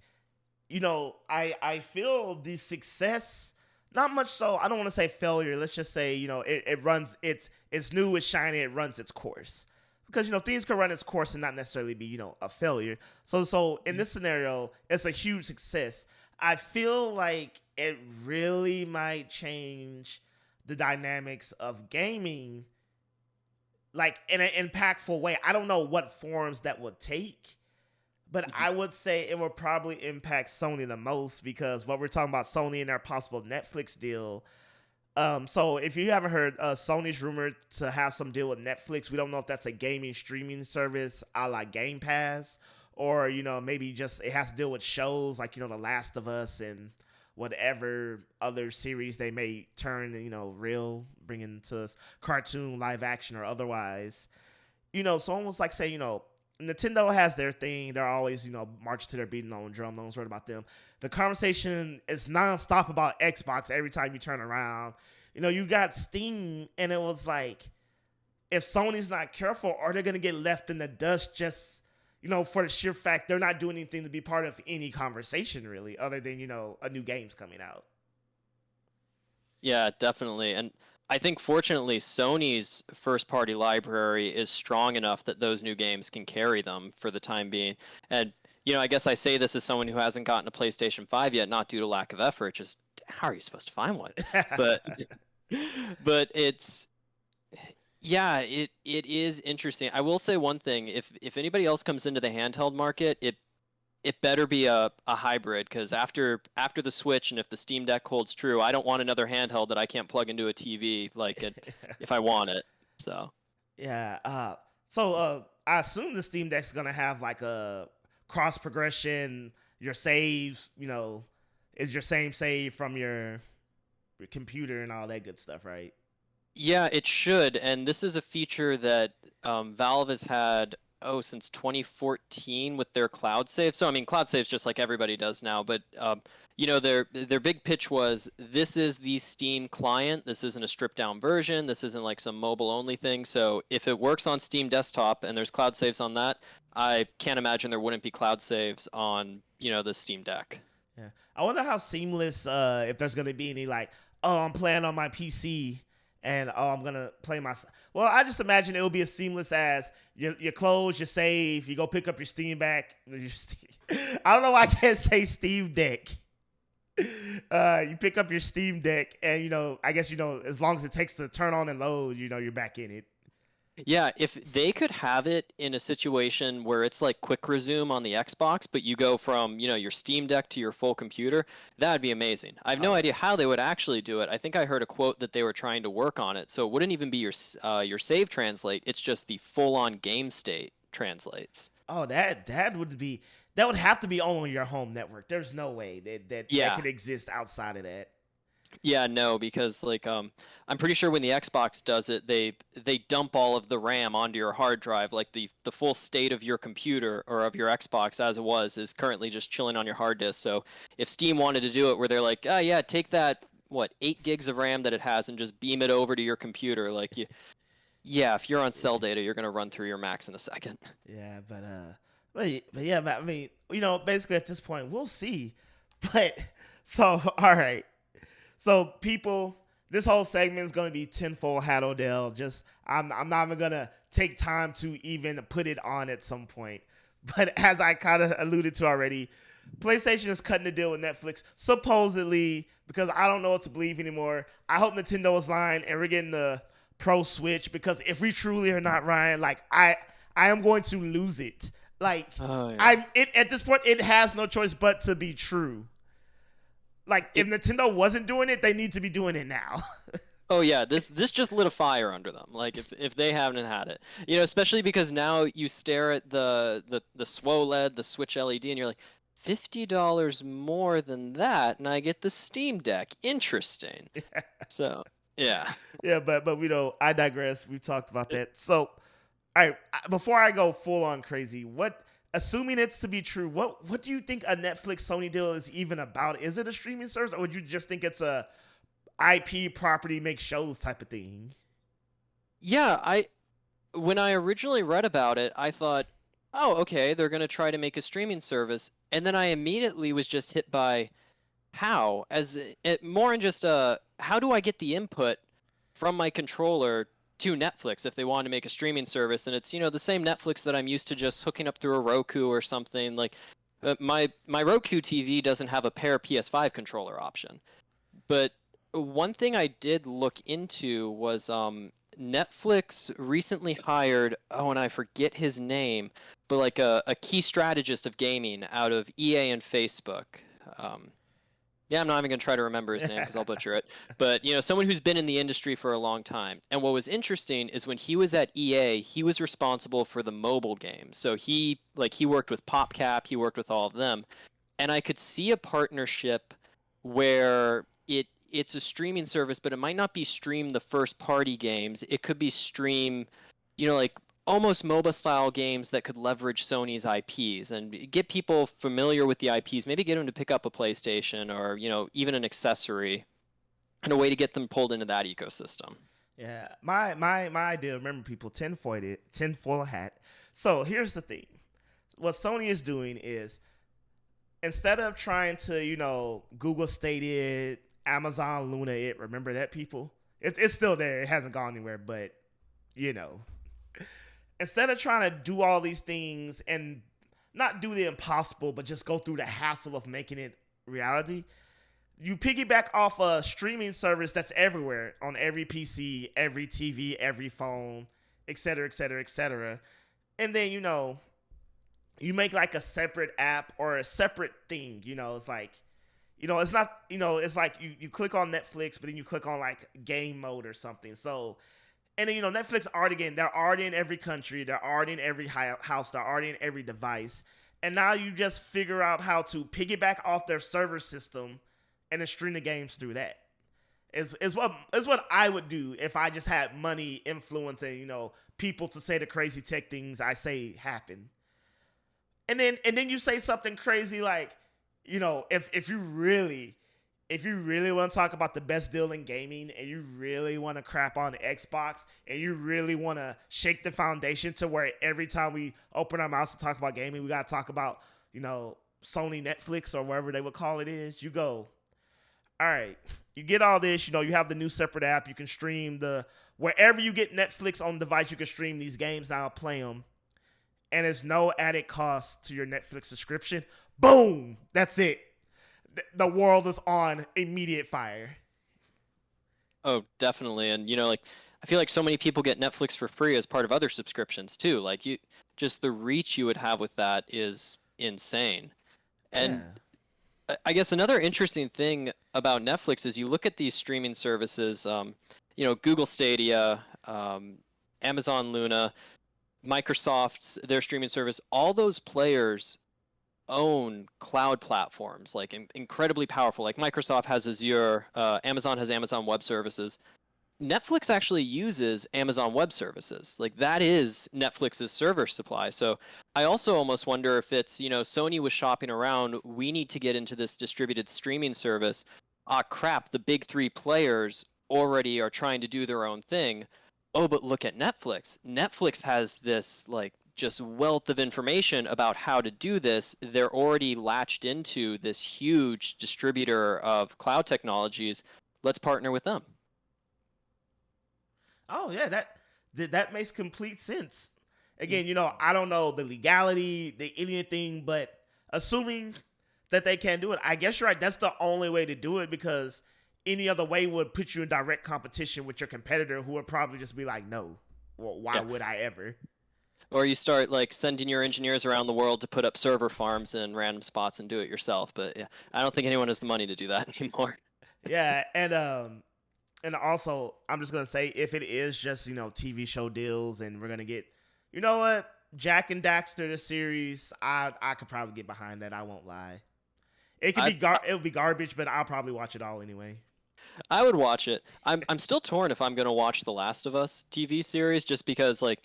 I feel the success, not much so, I don't want to say failure, let's just say, it runs, it's new, it's shiny, it runs its course. Because, things can run its course and not necessarily be, a failure. So in this scenario, it's a huge success. I feel like it really might change the dynamics of gaming, like, in an impactful way. I don't know what forms that would take, but I would say it would probably impact Sony the most, because what we're talking about, Sony and their possible Netflix deal. So if you haven't heard, Sony's rumored to have some deal with Netflix. We don't know if that's a gaming streaming service a la Game Pass, or, maybe just it has to deal with shows like, The Last of Us and whatever other series they may turn, real, bringing to us cartoon, live action, or otherwise. So almost like, say, Nintendo has their thing. They're always, marching to their beating on drum. No one's worried about them. The conversation is nonstop about Xbox every time you turn around. You got Steam, and it was like, if Sony's not careful, are they going to get left in the dust just, for the sheer fact they're not doing anything to be part of any conversation, really, other than, a new game's coming out. Yeah, definitely. And I think, fortunately, Sony's first-party library is strong enough that those new games can carry them for the time being. And, I guess I say this as someone who hasn't gotten a PlayStation 5 yet, not due to lack of effort, just how are you supposed to find one? But but yeah, it is interesting. I will say one thing: if anybody else comes into the handheld market, it better be a hybrid, because after the Switch, and if the Steam Deck holds true, I don't want another handheld that I can't plug into a TV if I want it. So Yeah. I assume the Steam Deck's gonna have like a cross progression. Your saves, is your same save from your computer and all that good stuff, right? yeah, it should. And this is a feature that Valve has had since 2014 with their cloud save. So I mean, cloud saves just like everybody does now, but their big pitch was, this is the Steam client. This isn't a stripped down version. This isn't like some mobile only thing. So if it works on Steam desktop and there's cloud saves on that, I can't imagine there wouldn't be cloud saves on the Steam Deck. Yeah. I wonder how seamless, if there's gonna be any like, oh, I'm playing on my PC and oh, I'm gonna play my. Well, I just imagine it will be as seamless as you close, you save, you go pick up your Steam back. I don't know why I can't say Steam Deck. You pick up your Steam Deck, and I guess as long as it takes to turn on and load, you're back in it. Yeah, if they could have it in a situation where it's like quick resume on the Xbox, but you go from, your Steam Deck to your full computer, that would be amazing. I have no idea how they would actually do it. I think I heard a quote that they were trying to work on it. So it wouldn't even be your save translate, it's just the full-on game state translates. Oh, that would have to be on your home network. There's no way that could exist outside of that. Yeah, no, because I'm pretty sure when the Xbox does it, they dump all of the RAM onto your hard drive. Like the full state of your computer or of your Xbox as it was is currently just chilling on your hard disk. So if Steam wanted to do it where they're like, yeah, take that 8 gigs of RAM that it has and just beam it over to your computer, if you're on cell data, you're gonna run through your max in a second. Yeah, but yeah, I mean, basically at this point, we'll see. But so all right. So people, this whole segment is going to be tinfoil hat Odell. Just I'm not even going to take time to even put it on at some point. But as I kind of alluded to already, PlayStation is cutting the deal with Netflix, supposedly, because I don't know what to believe anymore. I hope Nintendo is lying and we're getting the Pro Switch, because if we truly are not, Ryan, I am going to lose it. At this point, it has no choice but to be true. If Nintendo wasn't doing it, they need to be doing it now. Oh yeah, this just lit a fire under them. Like if they haven't had it, especially because now you stare at the SWOLED, the Switch LED, and you're like, $50 more than that, and I get the Steam Deck. Interesting. So yeah. Yeah, but I digress. We've talked about that. So, all right, before I go full on crazy, assuming it's to be true, what do you think a Netflix Sony deal is even about? Is it a streaming service, or would you just think it's a IP property make shows type of thing? Yeah, when I originally read about it, I thought, oh, okay, they're gonna try to make a streaming service, and then I immediately was just hit by how, more in just how do I get the input from my controller to Netflix if they want to make a streaming service, and it's the same Netflix that I'm used to just hooking up through a Roku or something. Like my Roku TV doesn't have a pair PS5 controller option. But one thing I did look into was Netflix recently hired, and I forget his name, but like a key strategist of gaming out of EA and Facebook. Yeah, I'm not even going to try to remember his name because I'll butcher it. But, someone who's been in the industry for a long time. And what was interesting is when he was at EA, he was responsible for the mobile games. So he worked with PopCap, he worked with all of them. And I could see a partnership where it's a streaming service, but it might not be stream the first party games. It could be stream, almost MOBA style games that could leverage Sony's IPs and get people familiar with the IPs, maybe get them to pick up a PlayStation or, even an accessory, and a way to get them pulled into that ecosystem. Yeah, my idea, remember people, tinfoil hat. So here's the thing. What Sony is doing is, instead of trying to, Google Stadia, Amazon Luna it, remember that, people? It's still there. It hasn't gone anywhere, but, instead of trying to do all these things and not do the impossible, but just go through the hassle of making it reality, you piggyback off a streaming service that's everywhere, on every PC, every TV, every phone, et cetera, et cetera, et cetera. And then, you make like a separate app or a separate thing. It's like, it's not, it's like you click on Netflix, but then you click on like game mode or something. So, and then, Netflix they're already in every country. They're already in every house. They're already in every device. And now you just figure out how to piggyback off their server system and then stream the games through that. Is what I would do if I just had money influencing, people to say the crazy tech things I say happen. And then you say something crazy like, if you really want to talk about the best deal in gaming and you really want to crap on Xbox and you really want to shake the foundation to where every time we open our mouths to talk about gaming, we got to talk about, Sony Netflix or whatever they would call it is, you go, all right, you get all this, you have the new separate app. You can stream wherever you get Netflix on the device, you can stream these games now, play them. And there's no added cost to your Netflix subscription. Boom! That's it. The world is on immediate fire. Oh, definitely. And I feel like so many people get Netflix for free as part of other subscriptions too. Like just the reach you would have with that is insane. And I guess another interesting thing about Netflix is you look at these streaming services, Google Stadia, Amazon Luna, Microsoft's their streaming service, all those players own cloud platforms like incredibly powerful. Like Microsoft has Azure, Amazon has Amazon Web Services. Netflix actually uses Amazon Web Services. Like that is Netflix's server supply. So I also almost wonder if it's, Sony was shopping around, we need to get into this distributed streaming service. Ah, crap, the big three players already are trying to do their own thing. Oh, but look at Netflix. Netflix has this like just wealth of information about how to do this. They're already latched into this huge distributor of cloud technologies. Let's partner with them. Oh yeah, that makes complete sense. Again, I don't know the legality, anything, but assuming that they can do it, I guess you're right. That's the only way to do it, because any other way would put you in direct competition with your competitor, who would probably just be like, no, well, why would I ever? Or you start like sending your engineers around the world to put up server farms in random spots and do it yourself. But yeah, I don't think anyone has the money to do that anymore. Yeah, and also I'm just gonna say, if it is just TV show deals and we're gonna get, what, Jack and Daxter the series, I could probably get behind that. I won't lie. It could it would be garbage, but I'll probably watch it all anyway. I would watch it. I'm still torn if I'm gonna watch The Last of Us TV series, just because like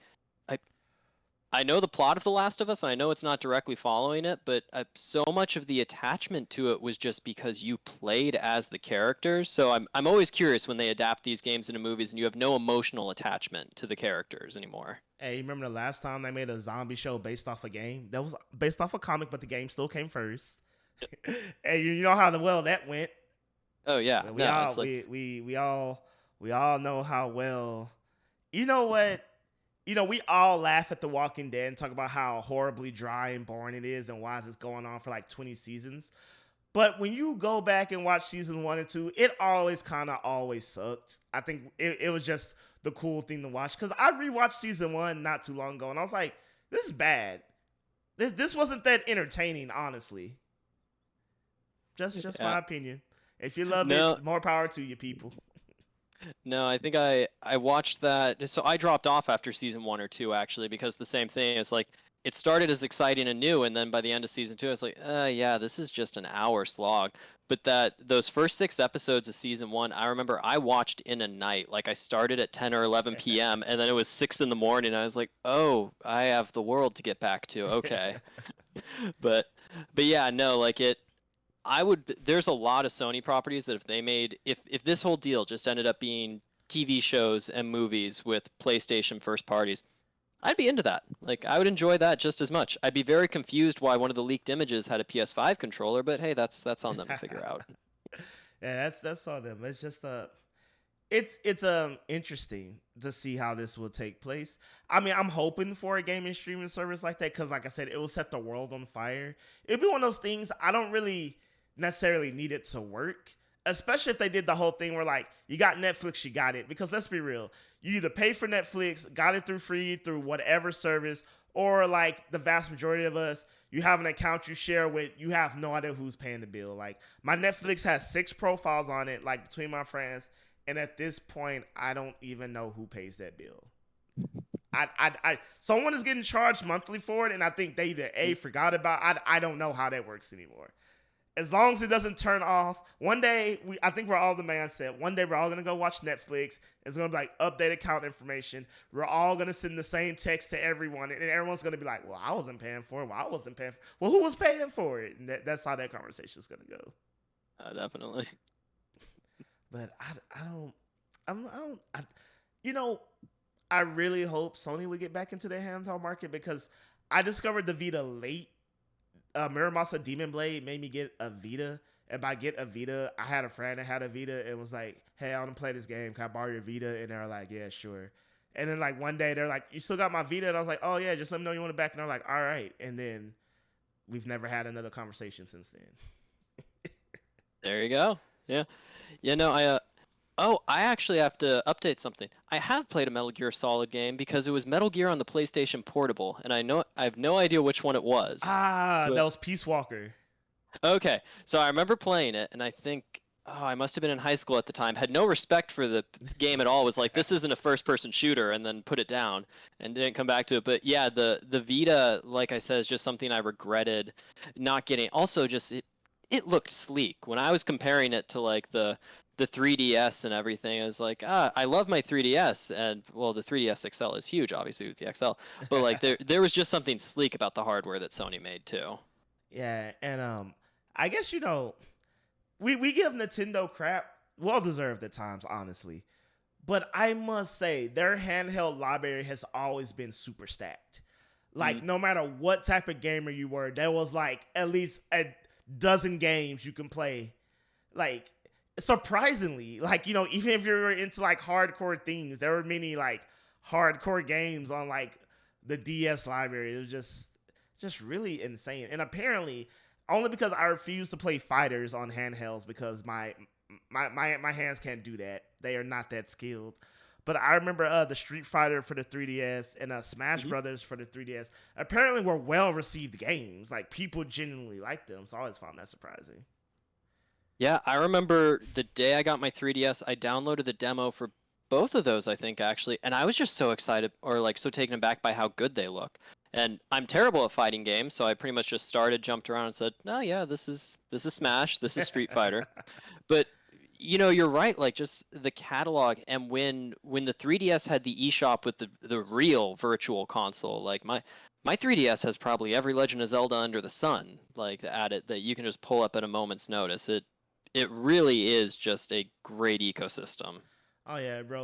I know the plot of The Last of Us, and I know it's not directly following it, but so much of the attachment to it was just because you played as the characters. So I'm always curious when they adapt these games into movies and you have no emotional attachment to the characters anymore. Hey, you remember the last time they made a zombie show based off a game? That was based off a comic, but the game still came first. And you know how well that went. Oh yeah, we all know how well. You know what? We all laugh at The Walking Dead and talk about how horribly dry and boring it is and why is this going on for like 20 seasons. But when you go back and watch season 1 and 2, it always sucked. I think it was just the cool thing to watch, because I rewatched season 1 not too long ago and I was like, this is bad. This wasn't that entertaining, honestly. Just my opinion. If you love it, more power to you, people. No, I think I watched that. So I dropped off after season 1 or 2, actually, because the same thing. It's like it started as exciting and new, and then by the end of season 2, it's like, yeah, this is just an hour slog. But those first 6 episodes of season 1, I remember I watched in a night. Like I started at 10 or 11 p.m. and then it was 6 in the morning. I was like, oh, I have the world to get back to. Okay, but yeah, no, like it. There's a lot of Sony properties that if this whole deal just ended up being TV shows and movies with PlayStation first parties, I'd be into that. Like I would enjoy that just as much. I'd be very confused why one of the leaked images had a PS5 controller, but hey, that's on them to figure out. Yeah, that's on them. It's just it's interesting to see how this will take place. I mean, I'm hoping for a gaming streaming service like that, because like I said, it will set the world on fire. It'll be one of those things I don't really necessarily need it to work, especially if they did the whole thing where like, you got Netflix, you got it. Because let's be real, you either pay for Netflix, got it through free through whatever service, or like the vast majority of us, you have an account you share with, you have no idea who's paying the bill. Like my Netflix has 6 profiles on it, like between my friends, and at this point, I don't even know who pays that bill. Someone is getting charged monthly for it, and I think they either forgot about. I don't know how that works anymore. As long as it doesn't turn off, one day I think we're all the mindset. One day we're all gonna go watch Netflix. It's gonna be like update account information. We're all gonna send the same text to everyone, and everyone's gonna be like, "Well, I wasn't paying for it. Well, I wasn't paying for it. Well, who was paying for it?" And that's how that conversation is gonna go. Definitely. But I don't. I don't. You know, I really hope Sony would get back into the handheld market because I discovered the Vita late. Muramasa Demon Blade made me get a Vita. And by get a Vita, I had a friend that had a Vita and was like, "Hey, I want to play this game. Can I borrow your Vita?" And they were like, "Yeah, sure." And then like one day they're like, "You still got my Vita?" And I was like, "Oh yeah, just let me know you want it back." And they're like, "All right." And then we've never had another conversation since then. There you go. Yeah. Yeah, no, I actually have to update something. I have played a Metal Gear Solid game because it was Metal Gear on the PlayStation Portable, and I have no idea which one it was. That was Peace Walker. Okay, so I remember playing it, and I think, I must have been in high school at the time. Had no respect for the game at all. Was like, this isn't a first-person shooter, and then put it down, and didn't come back to it. But yeah, the Vita, like I said, is just something I regretted not getting. Also, just it looked sleek when I was comparing it to like the 3DS and everything. I was like, I love my 3DS, and well, the 3DS XL is huge, obviously with the XL, but like there was just something sleek about the hardware that Sony made too. Yeah, and I guess we give Nintendo crap, well deserved at times, honestly. But I must say their handheld library has always been super stacked. Like no matter what type of gamer you were, there was like at least a dozen games you can play. Like surprisingly, like even if you're into like hardcore things, there were many like hardcore games on like the DS library. It was just really insane. And apparently only because I refuse to play fighters on handhelds because my hands can't do that. They are not that skilled. But I remember the Street Fighter for the 3DS and Smash Brothers for the 3DS apparently were well-received games. Like, people genuinely liked them, so I always found that surprising. Yeah, I remember the day I got my 3DS, I downloaded the demo for both of those, I think, actually, and I was just so excited, or like so taken aback by how good they look. And I'm terrible at fighting games, so I pretty much just jumped around and said, "No, yeah, this is Smash, this is Street Fighter." But you're right, like just the catalog, and when the 3DS had the eShop with the real virtual console, like my 3DS has probably every Legend of Zelda under the sun, like added that you can just pull up at a moment's notice. It really is just a great ecosystem. Oh yeah, bro.